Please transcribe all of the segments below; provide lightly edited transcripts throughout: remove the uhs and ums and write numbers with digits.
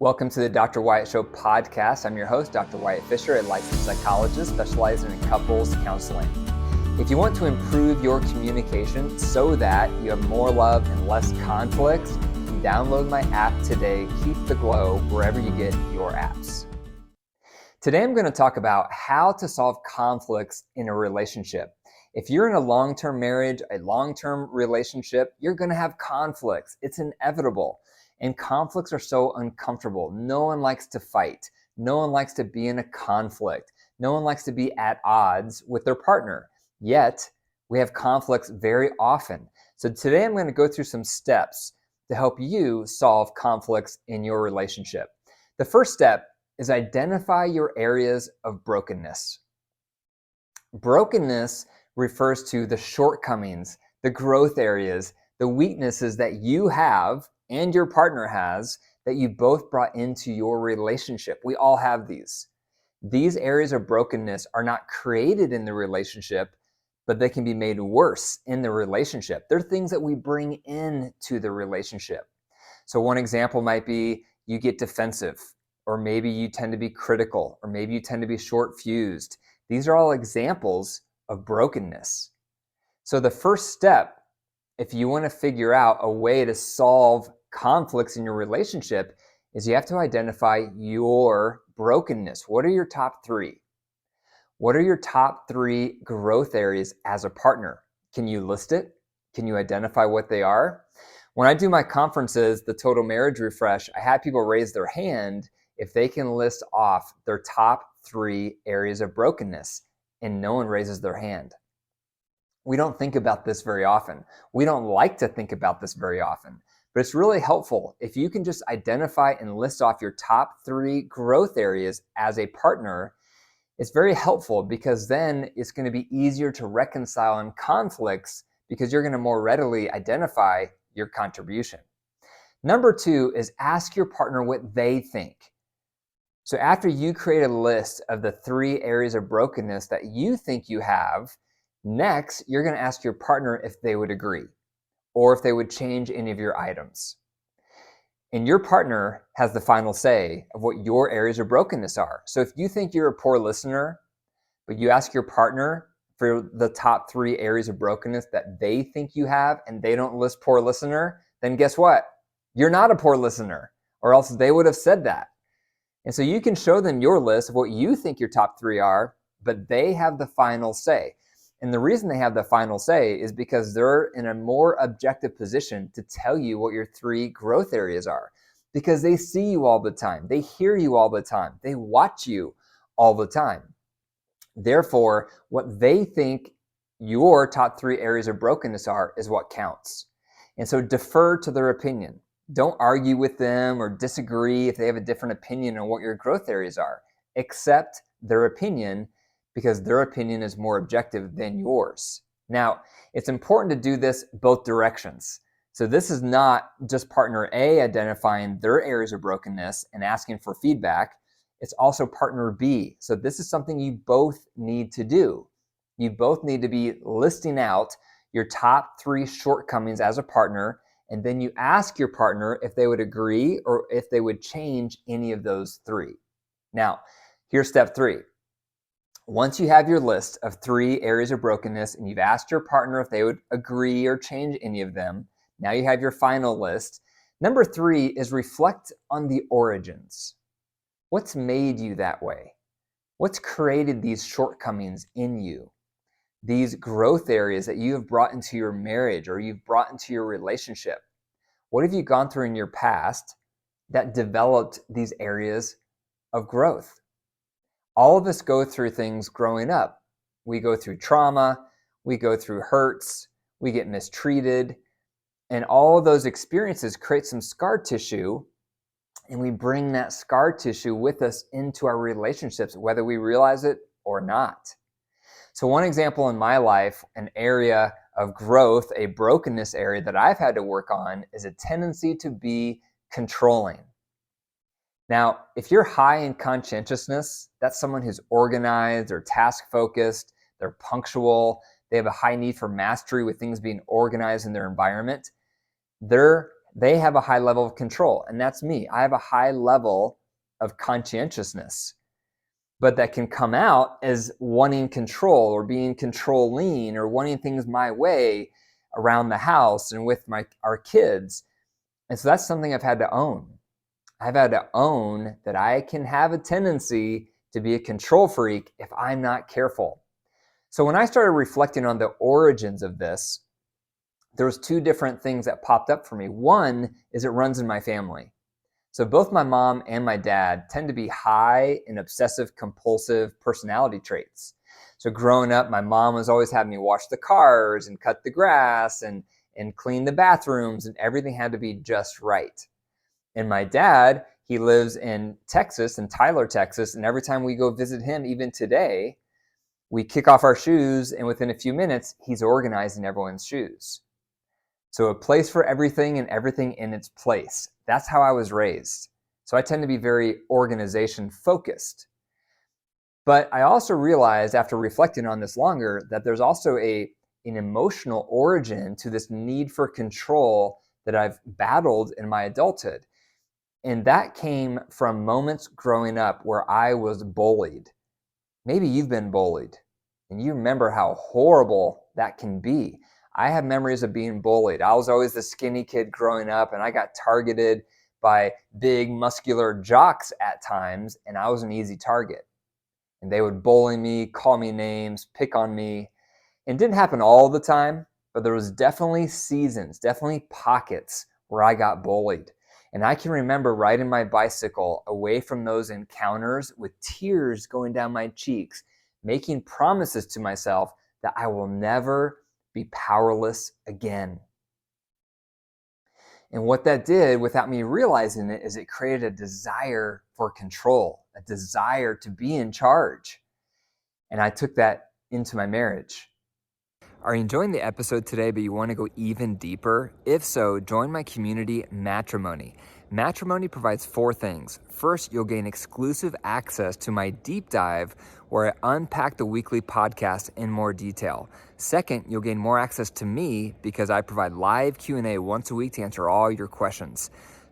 Welcome to the Dr. Wyatt Show podcast. I'm your host, Dr. Wyatt Fisher, a licensed psychologist specializing in couples counseling. If you want to improve your communication so that you have more love and less conflicts, download my app today. Keep the glow wherever you get your apps. Today, I'm going to talk about how to solve conflicts in a relationship. If you're in a long-term marriage, a long-term relationship, you're going to have conflicts. It's inevitable. And conflicts are so uncomfortable. No one likes to fight. No one likes to be in a conflict. No one likes to be at odds with their partner. Yet, we have conflicts very often. So today I'm going to go through some steps to help you solve conflicts in your relationship. The first step is identify your areas of brokenness. Brokenness refers to the shortcomings, the growth areas, the weaknesses that you have and your partner has that you both brought into your relationship. We all have these. These areas of brokenness are not created in the relationship, but they can be made worse in the relationship. They're things that we bring into the relationship. So one example might be you get defensive, or maybe you tend to be critical, or maybe you tend to be short-fused. These are all examples of brokenness. So the first step, if you want to figure out a way to solve conflicts in your relationship, is you have to identify your brokenness. What are your top three? What are your top three growth areas as a partner? Can you list it? Can you identify what they are? When I do my conferences, the Total Marriage Refresh, I have people raise their hand if they can list off their top three areas of brokenness, and no one raises their hand. We don't think about this very often. We don't like to think about this very often, but it's really helpful if you can just identify and list off your top three growth areas as a partner. It's very helpful because then it's going to be easier to reconcile in conflicts because you're going to more readily identify your contribution. Number two is ask your partner what they think. So after you create a list of the three areas of brokenness that you think you have, next, you're going to ask your partner if they would agree or if they would change any of your items. And your partner has the final say of what your areas of brokenness are. So if you think you're a poor listener, but you ask your partner for the top three areas of brokenness that they think you have and they don't list poor listener, then guess what? You're not a poor listener, or else they would have said that. And so you can show them your list of what you think your top three are, but they have the final say. And the reason they have the final say is because they're in a more objective position to tell you what your three growth areas are, because they see you all the time. They hear you all the time. They watch you all the time. Therefore, what they think your top three areas of brokenness are is what counts. And so defer to their opinion. Don't argue with them or disagree if they have a different opinion on what your growth areas are. Accept their opinion because their opinion is more objective than yours. Now, it's important to do this both directions. So this is not just partner A identifying their areas of brokenness and asking for feedback. It's also partner B. So this is something you both need to do. You both need to be listing out your top three shortcomings as a partner, and then you ask your partner if they would agree or if they would change any of those three. Now, here's step three. Once you have your list of three areas of brokenness and you've asked your partner if they would agree or change any of them, now you have your final list. Number three is reflect on the origins. What's made you that way? What's created these shortcomings in you? These growth areas that you have brought into your marriage or you've brought into your relationship. What have you gone through in your past that developed these areas of growth? All of us go through things growing up. We go through trauma, we go through hurts, we get mistreated, and all of those experiences create some scar tissue, and we bring that scar tissue with us into our relationships, whether we realize it or not. So one example in my life, an area of growth, a brokenness area that I've had to work on is a tendency to be controlling. Now, if you're high in conscientiousness, that's someone who's organized or task-focused, they're punctual, they have a high need for mastery with things being organized in their environment. they have a high level of control, and that's me. I have a high level of conscientiousness, but that can come out as wanting control or being controlling or wanting things my way around the house and with our kids. And so that's something I've had to own. I've had to own that I can have a tendency to be a control freak if I'm not careful. So when I started reflecting on the origins of this, there was two different things that popped up for me. One is it runs in my family. So both my mom and my dad tend to be high in obsessive compulsive personality traits. So growing up, my mom was always having me wash the cars and cut the grass and clean the bathrooms, and everything had to be just right. And my dad, he lives in Texas, in Tyler, Texas, and every time we go visit him, even today, we kick off our shoes, and within a few minutes, he's organizing everyone's shoes. So a place for everything and everything in its place. That's how I was raised. So I tend to be very organization focused. But I also realized after reflecting on this longer that there's also an emotional origin to this need for control that I've battled in my adulthood. And that came from moments growing up where I was bullied. Maybe you've been bullied and you remember how horrible that can be. I have memories of being bullied. I was always the skinny kid growing up, and I got targeted by big muscular jocks at times, and I was an easy target. And they would bully me, call me names, pick on me. It didn't happen all the time, but there was definitely seasons, definitely pockets where I got bullied. And I can remember riding my bicycle away from those encounters with tears going down my cheeks, making promises to myself that I will never be powerless again. And what that did, without me realizing it, is it created a desire for control, a desire to be in charge. And I took that into my marriage. Are you enjoying the episode today, but you want to go even deeper? If so, join my community, Matrimony. Matrimony provides 4 things. First, you'll gain exclusive access to my deep dive where I unpack the weekly podcast in more detail. Second, you'll gain more access to me because I provide live Q&A once a week to answer all your questions.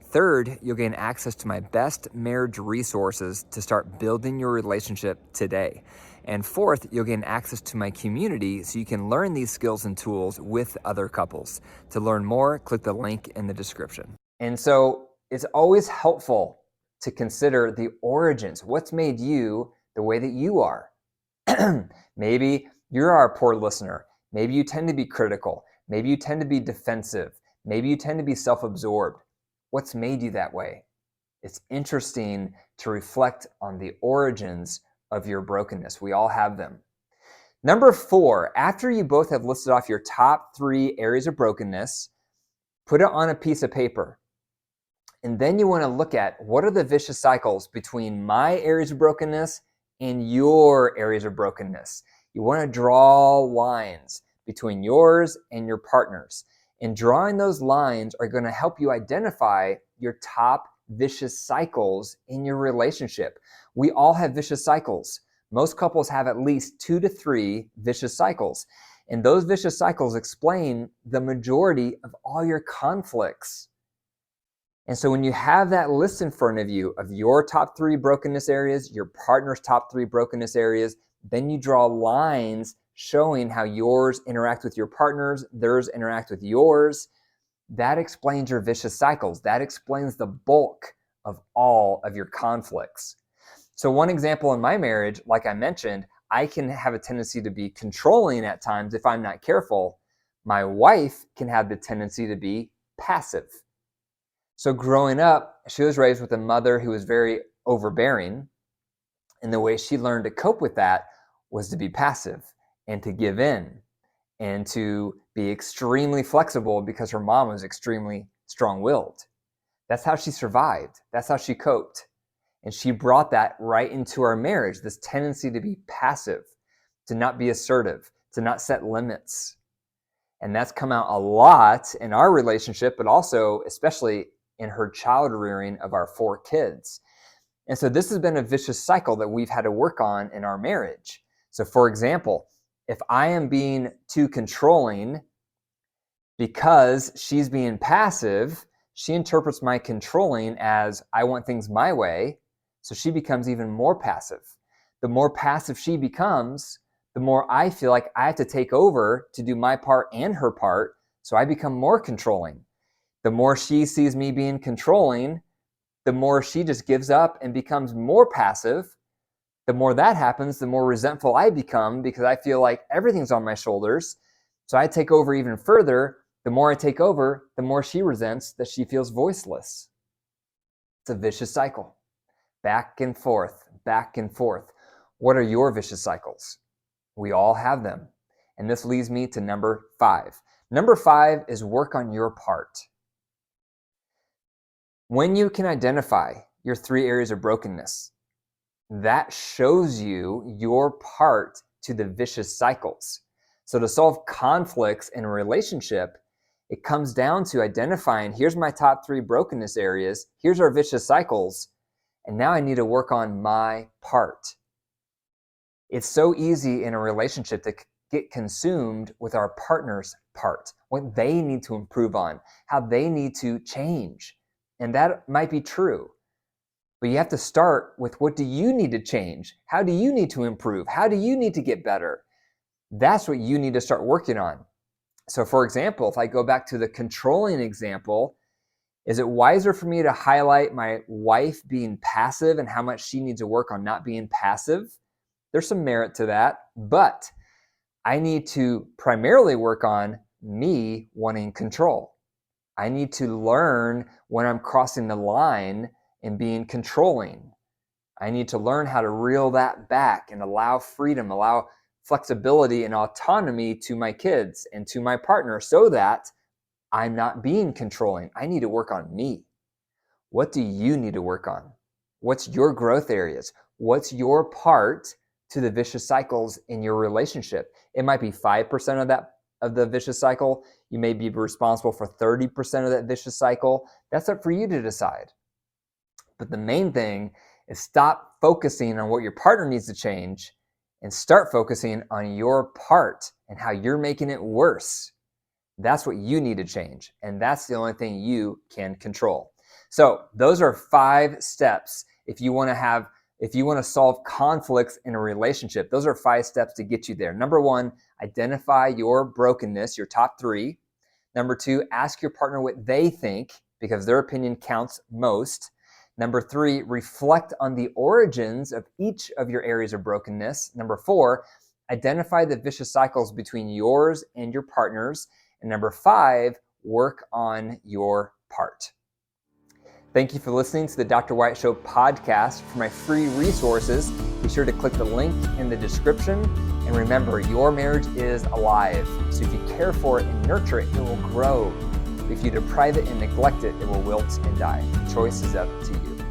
Third, you'll gain access to my best marriage resources to start building your relationship today. And fourth, you'll gain access to my community so you can learn these skills and tools with other couples. To learn more, click the link in the description. And so it's always helpful to consider the origins. What's made you the way that you are? Maybe you're a poor listener. Maybe you tend to be critical. Maybe you tend to be defensive. Maybe you tend to be self-absorbed. What's made you that way? It's interesting to reflect on the origins of your brokenness. We all have them. Number 4, after you both have listed off your top 3 areas of brokenness, put it on a piece of paper. And then you want to look at what are the vicious cycles between my areas of brokenness and your areas of brokenness. You want to draw lines between yours and your partner's. And drawing those lines are going to help you identify your top vicious cycles in your relationship. We all have vicious cycles. Most couples have at least 2 to 3 vicious cycles. And those vicious cycles explain the majority of all your conflicts. And so when you have that list in front of you of your top 3 brokenness areas, your partner's top 3 brokenness areas, then you draw lines showing how yours interact with your partner's, theirs interact with yours. That explains your vicious cycles. That explains the bulk of all of your conflicts. So one example in my marriage, like I mentioned, I can have a tendency to be controlling at times if I'm not careful. My wife can have the tendency to be passive. So growing up, she was raised with a mother who was very overbearing. And the way she learned to cope with that was to be passive and to give in and to be extremely flexible because her mom was extremely strong-willed. That's how she survived. That's how she coped. And she brought that right into our marriage, this tendency to be passive, to not be assertive, to not set limits. And that's come out a lot in our relationship, but also especially in her child rearing of our 4 kids. And so this has been a vicious cycle that we've had to work on in our marriage. So for example, if I am being too controlling because she's being passive, She interprets my controlling as I want things my way, so she becomes even more passive. The more passive she becomes, the more I feel like I have to take over to do my part and her part, so I become more controlling. The more she sees me being controlling, the more she just gives up and becomes more passive. The more that happens, the more resentful I become because I feel like everything's on my shoulders. So I take over even further. The more I take over, the more she resents that she feels voiceless. It's a vicious cycle. Back and forth, back and forth. What are your vicious cycles? We all have them. And this leads me to number 5. Number 5 is work on your part. When you can identify your 3 areas of brokenness, that shows you your part to the vicious cycles. So to solve conflicts in a relationship, it comes down to identifying, here's my top 3 brokenness areas, here's our vicious cycles, and now I need to work on my part. It's so easy in a relationship to get consumed with our partner's part, what they need to improve on, how they need to change. And that might be true. But you have to start with, what do you need to change? How do you need to improve? How do you need to get better? That's what you need to start working on. So for example, if I go back to the controlling example, is it wiser for me to highlight my wife being passive and how much she needs to work on not being passive? There's some merit to that, but I need to primarily work on me wanting control. I need to learn when I'm crossing the line and being controlling. I need to learn how to reel that back and allow freedom, allow flexibility and autonomy to my kids and to my partner so that I'm not being controlling. I need to work on me. What do you need to work on? What's your growth areas? What's your part to the vicious cycles in your relationship? It might be 5% of the vicious cycle. You may be responsible for 30% of that vicious cycle. That's up for you to decide. But the main thing is stop focusing on what your partner needs to change and start focusing on your part and how you're making it worse. That's what you need to change. And that's the only thing you can control. So those are 5 steps if you want to solve conflicts in a relationship. Those are 5 steps to get you there. Number 1, identify your brokenness, your top 3. Number 2, ask your partner what they think because their opinion counts most. Number 3, reflect on the origins of each of your areas of brokenness. Number 4, identify the vicious cycles between yours and your partners. And number 5, work on your part. Thank you for listening to the Dr. Wyatt Show podcast. For my free resources, be sure to click the link in the description. And remember, your marriage is alive. So if you care for it and nurture it, it will grow. If you deprive it and neglect it, it will wilt and die. The choice is up to you.